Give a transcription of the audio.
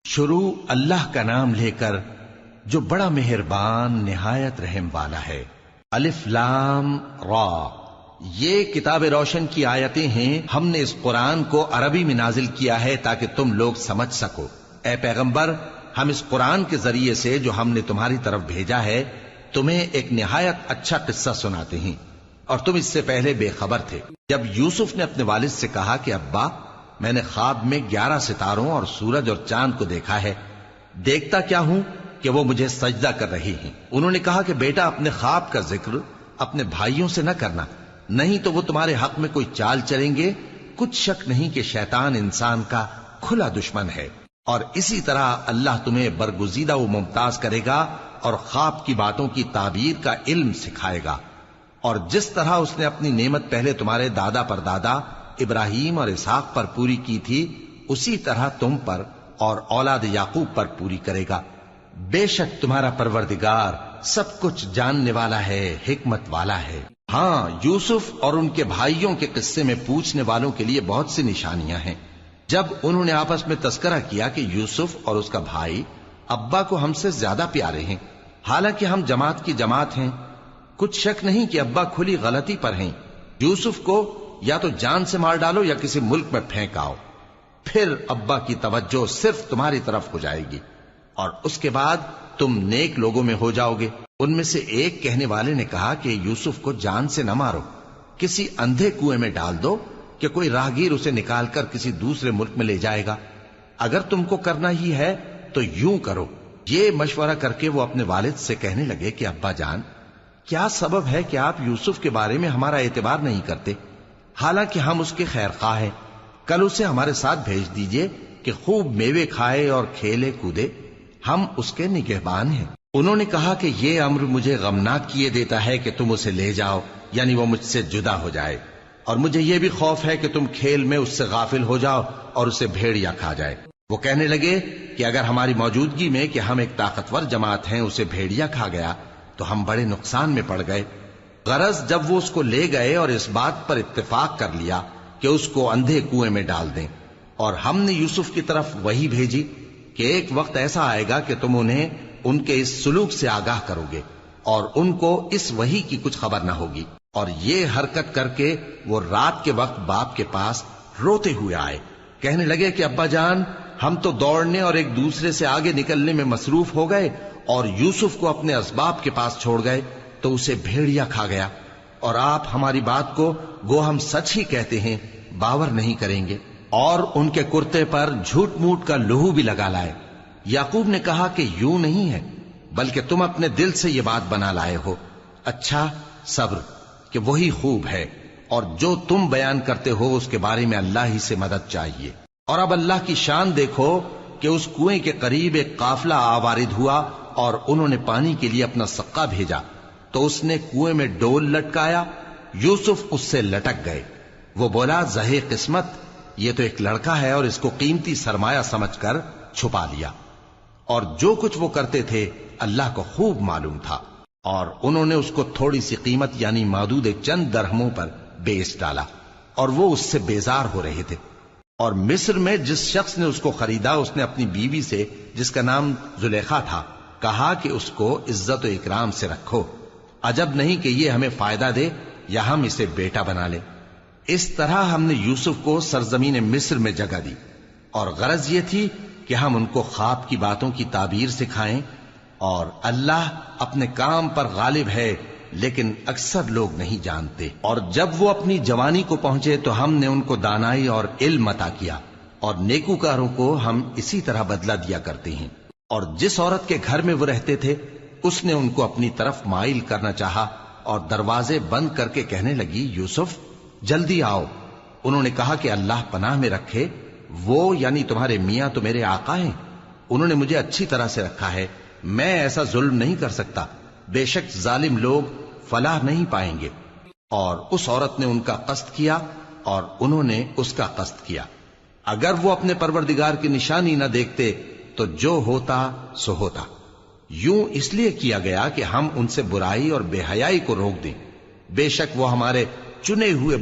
شروع اللہ کا نام لے کر جو بڑا مہربان نہایت رحم والا ہے۔ الف لام را، یہ کتاب روشن کی آیتیں ہیں۔ ہم نے اس قرآن کو عربی میں نازل کیا ہے تاکہ تم لوگ سمجھ سکو۔ اے پیغمبر، ہم اس قرآن کے ذریعے سے جو ہم نے تمہاری طرف بھیجا ہے تمہیں ایک نہایت اچھا قصہ سناتے ہیں، اور تم اس سے پہلے بے خبر تھے۔ جب یوسف نے اپنے والد سے کہا کہ ابا، میں نے خواب میں 11 ستاروں اور سورج اور چاند کو دیکھا ہے، دیکھتا کیا ہوں کہ وہ مجھے سجدہ کر رہی ہیں۔ انہوں نے کہا کہ بیٹا، اپنے خواب کا ذکر اپنے بھائیوں سے نہ کرنا، نہیں تو وہ تمہارے حق میں کوئی چال چلیں گے۔ کچھ شک نہیں کہ شیطان انسان کا کھلا دشمن ہے، اور اسی طرح اللہ تمہیں برگزیدہ و ممتاز کرے گا اور خواب کی باتوں کی تعبیر کا علم سکھائے گا، اور جس طرح اس نے اپنی نعمت پہلے تمہارے دادا پر دادا ابراہیم اور اسحاق پر پوری کی تھی، اسی طرح تم پر اور اولاد یعقوب پر پوری کرے گا۔ بے شک تمہارا پروردگار سب کچھ جاننے والا ہے، حکمت والا ہے۔ ہاں، یوسف اور ان کے بھائیوں کے قصے میں پوچھنے والوں کے لیے بہت سی نشانیاں ہیں۔ جب انہوں نے آپس میں تذکرہ کیا کہ یوسف اور اس کا بھائی ابا کو ہم سے زیادہ پیارے ہیں، حالانکہ ہم جماعت کی جماعت ہیں، کچھ شک نہیں کہ ابا کھلی غلطی پر ہیں۔ یوسف کو یا تو جان سے مار ڈالو یا کسی ملک میں پھینک آؤ، پھر ابا کی توجہ صرف تمہاری طرف ہو جائے گی، اور اس کے بعد تم نیک لوگوں میں ہو جاؤ گے۔ ان میں سے ایک کہنے والے نے کہا کہ یوسف کو جان سے نہ مارو، کسی اندھے کنویں میں ڈال دو کہ کوئی راہگیر اسے نکال کر کسی دوسرے ملک میں لے جائے گا۔ اگر تم کو کرنا ہی ہے تو یوں کرو۔ یہ مشورہ کر کے وہ اپنے والد سے کہنے لگے کہ ابا جان، کیا سبب ہے کہ آپ یوسف کے بارے میں ہمارا اعتبار نہیں کرتے؟ حالانکہ ہم اس کے خیر خواہ ہیں، کل اسے ہمارے ساتھ بھیج دیجئے کہ خوب میوے کھائے اور کھیلے کودے، ہم اس کے نگہبان ہیں۔ انہوں نے کہا کہ یہ امر مجھے غمناک کیے دیتا ہے کہ تم اسے لے جاؤ، یعنی وہ مجھ سے جدا ہو جائے، اور مجھے یہ بھی خوف ہے کہ تم کھیل میں اس سے غافل ہو جاؤ اور اسے بھیڑیا کھا جائے۔ وہ کہنے لگے کہ اگر ہماری موجودگی میں کہ ہم ایک طاقتور جماعت ہیں اسے بھیڑیا کھا گیا تو ہم بڑے نقصان میں پڑ گئے۔ غرض جب وہ اس کو لے گئے اور اس بات پر اتفاق کر لیا کہ اس کو اندھے کنویں میں ڈال دیں، اور ہم نے یوسف کی طرف وحی بھیجی کہ ایک وقت ایسا آئے گا کہ تم انہیں ان کے اس سلوک سے آگاہ کرو گے، اور ان کو اس وحی کی کچھ خبر نہ ہوگی۔ اور یہ حرکت کر کے وہ رات کے وقت باپ کے پاس روتے ہوئے آئے، کہنے لگے کہ ابا جان، ہم تو دوڑنے اور ایک دوسرے سے آگے نکلنے میں مصروف ہو گئے اور یوسف کو اپنے اسباب کے پاس چھوڑ گئے تو اسے بھیڑیا کھا گیا، اور آپ ہماری بات کو گو ہم سچ ہی کہتے ہیں باور نہیں کریں گے۔ اور ان کے کرتے پر جھوٹ موٹ کا لہو بھی لگا لائے۔ یعقوب نے کہا کہ یوں نہیں ہے، بلکہ تم اپنے دل سے یہ بات بنا لائے ہو۔ اچھا، صبر کہ وہی خوب ہے، اور جو تم بیان کرتے ہو اس کے بارے میں اللہ ہی سے مدد چاہیے۔ اور اب اللہ کی شان دیکھو کہ اس کنویں کے قریب ایک قافلہ آوارد ہوا اور انہوں نے پانی کے لیے اپنا سقا بھیجا، تو اس نے کنویں میں ڈول لٹکایا، یوسف اس سے لٹک گئے۔ وہ بولا، زہے قسمت، یہ تو ایک لڑکا ہے، اور اس کو قیمتی سرمایہ سمجھ کر چھپا لیا۔ اور جو کچھ وہ کرتے تھے اللہ کو خوب معلوم تھا، اور انہوں نے اس کو تھوڑی سی قیمت یعنی معدود چند درہموں پر بیچ ڈالا، اور وہ اس سے بیزار ہو رہے تھے۔ اور مصر میں جس شخص نے اس کو خریدا، اس نے اپنی بیوی سے جس کا نام زلیخا تھا کہا کہ اس کو عزت و اکرام سے رکھو، عجب نہیں کہ یہ ہمیں فائدہ دے یا ہم اسے بیٹا بنا لیں۔ اس طرح ہم نے یوسف کو سرزمین مصر میں جگہ دی، اور غرض یہ تھی کہ ہم ان کو خواب کی باتوں کی تعبیر سکھائیں، اور اللہ اپنے کام پر غالب ہے لیکن اکثر لوگ نہیں جانتے۔ اور جب وہ اپنی جوانی کو پہنچے تو ہم نے ان کو دانائی اور علم عطا کیا، اور نیکوکاروں کو ہم اسی طرح بدلہ دیا کرتے ہیں۔ اور جس عورت کے گھر میں وہ رہتے تھے اس نے ان کو اپنی طرف مائل کرنا چاہا، اور دروازے بند کر کے کہنے لگی، یوسف جلدی آؤ۔ انہوں نے کہا کہ اللہ پناہ میں رکھے، وہ یعنی تمہارے میاں تو میرے آقا ہیں، انہوں نے مجھے اچھی طرح سے رکھا ہے، میں ایسا ظلم نہیں کر سکتا، بے شک ظالم لوگ فلاح نہیں پائیں گے۔ اور اس عورت نے ان کا قصد کیا اور انہوں نے اس کا قصد کیا۔ اگر وہ اپنے پروردگار کی نشانی نہ دیکھتے تو جو ہوتا سو ہوتا۔ یوں اس لیے کیا گیا کہ ہم ان سے برائی اور بے حیائی کو روک دیں، بے شک وہ ہمارے چنے ہوئے